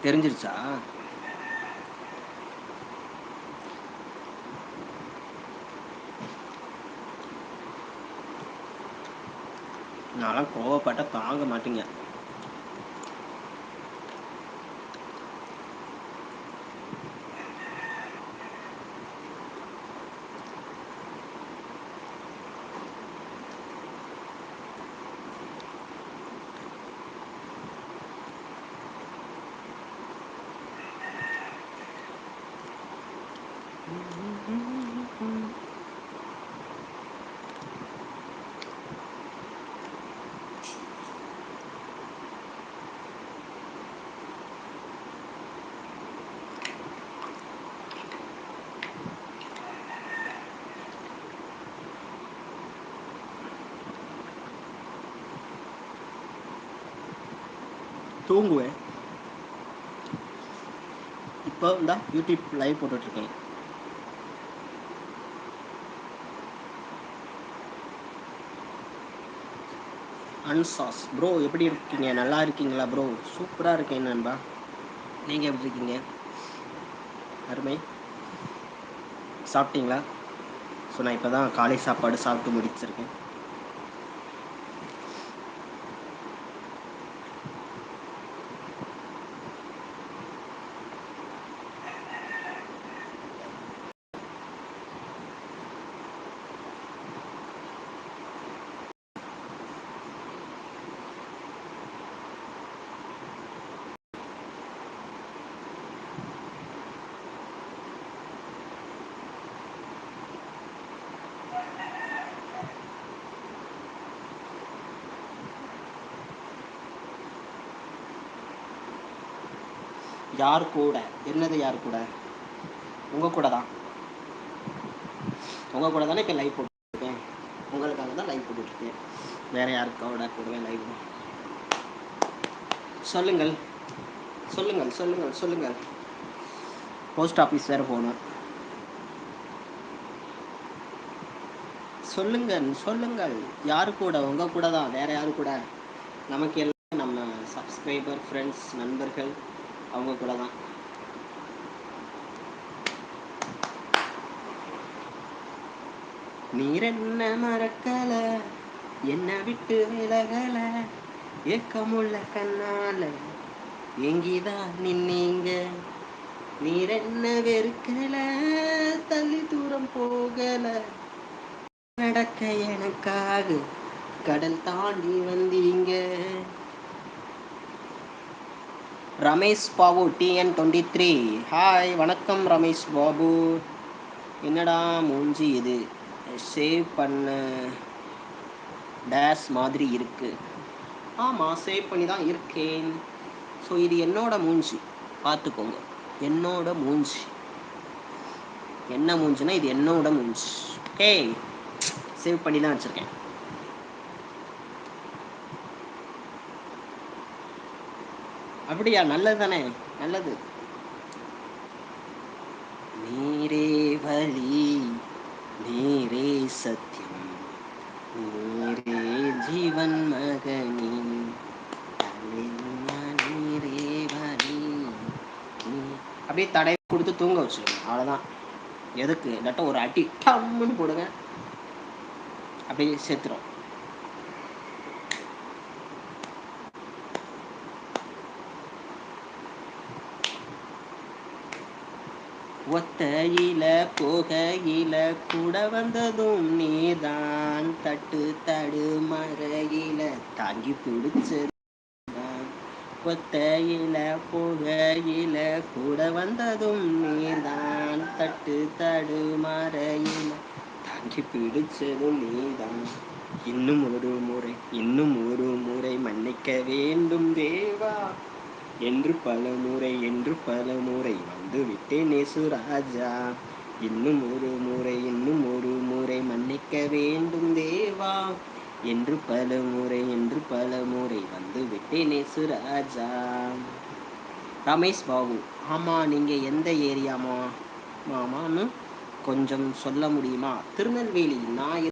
தெரிஞ்சிருச்சா? நான்லாம் கோவப்பட்ட தாங்க மாட்டீங்க. தூங்குவேன். இப்போ இந்த யூடியூப் லைவ் போட்டுட்ருக்கேன். அன்சாஸ் ப்ரோ, எப்படி இருக்கீங்க? நல்லா இருக்கீங்களா ப்ரோ? சூப்பராக இருக்கேன் நண்பா. நீங்கள் எப்படி இருக்கீங்க? அருமை. சாப்பிட்டீங்களா? ஸோ நான் இப்போ தான் காலை சாப்பாடு சாப்பிட்டு முடிச்சிருக்கேன். யார் கூட? என்னது யார் கூட? உங்கள் கூட தான். உங்கள் கூட தானே இப்போ லைவ் போட்டுருக்கேன். உங்களுக்காக தான் லைவ் போட்டுட்ருக்கேன். வேறு யாருக்கோட கூடவே லைவ். சொல்லுங்கள் சொல்லுங்கள் சொல்லுங்கள் சொல்லுங்கள். போஸ்ட் ஆஃபீஸ் வேறு போகணும். சொல்லுங்கள் சொல்லுங்கள். யாரு கூட? உங்கள் கூட தான். வேறு யாரு கூட? நமக்கு எல்லாம் நம்ம சப்ஸ்கிரைபர், ஃப்ரெண்ட்ஸ், நண்பர்கள், அவங்க கூட தான். நீர் என்ன மறக்கல, என்ன விட்டு விலகல, ஏக்கமுள்ள கண்ணால எங்கிதான் நின்னீங்க. நீர் என்ன வெறுக்கல, தள்ளி தூரம் போகல, நடக்க எனக்காக கடல் தாண்டி வந்தீங்க. ரமேஷ் பாபு TN23. ஹாய், வணக்கம் ரமேஷ் பாபு. என்னடா மூஞ்சி இது சேவ் பண்ண டேஷ் மாதிரி இருக்கு? ஆமாம், சேவ் பண்ணி தான் இருக்கேன். ஸோ இது என்னோட மூஞ்சி, பார்த்துக்கோங்க. என்னோட மூஞ்சி என்ன மூஞ்சினா இது என்னோட மூஞ்சி. ஓகே, சேவ் பண்ணி தான் வச்சுருக்கேன். அப்படியா? நல்லது தானே, நல்லது. நீரே வழி, நீரே சத்தியம், நீரே ஜீவன் மகனே, நீரே வழி. அப்படியே தடை கொடுத்து தூங்க வச்சுருங்க, அவ்வளோதான். எதுக்கு? இல்லாட்ட ஒரு அடி டம்முன்னு போடுங்க, அப்படியே சேர்த்துரும். ஒத்தையில போகையில கூட வந்ததும் நீதான், தட்டு தடு மறையில தாங்கி பிடிச்சது. ஒத்தையில போகையில கூட வந்ததும் நீதான், தட்டு தடு மறையில தாங்கி பிடிச்சதும் நீதான். இன்னும் ஒரு முறை, இன்னும் ஒரு முறை மன்னிக்க வேண்டும் தேவா, என்று பல முறை, என்று பல முறை வந்து விட்டேன் நேசுராஜா. இன்னும் ஒரு முறை, இன்னும் ஒரு முறை மன்னிக்க வேண்டும் தேவா, என்று பல முறை, என்று பல முறை வந்து விட்டேன் நேசுராஜா. ரமேஷ் பாபு. ஆமாம், நீங்கள் எந்த ஏரியாமா மாமான்னு கொஞ்சம் சொல்ல முடியுமா? திருநெல்வேலி. நான்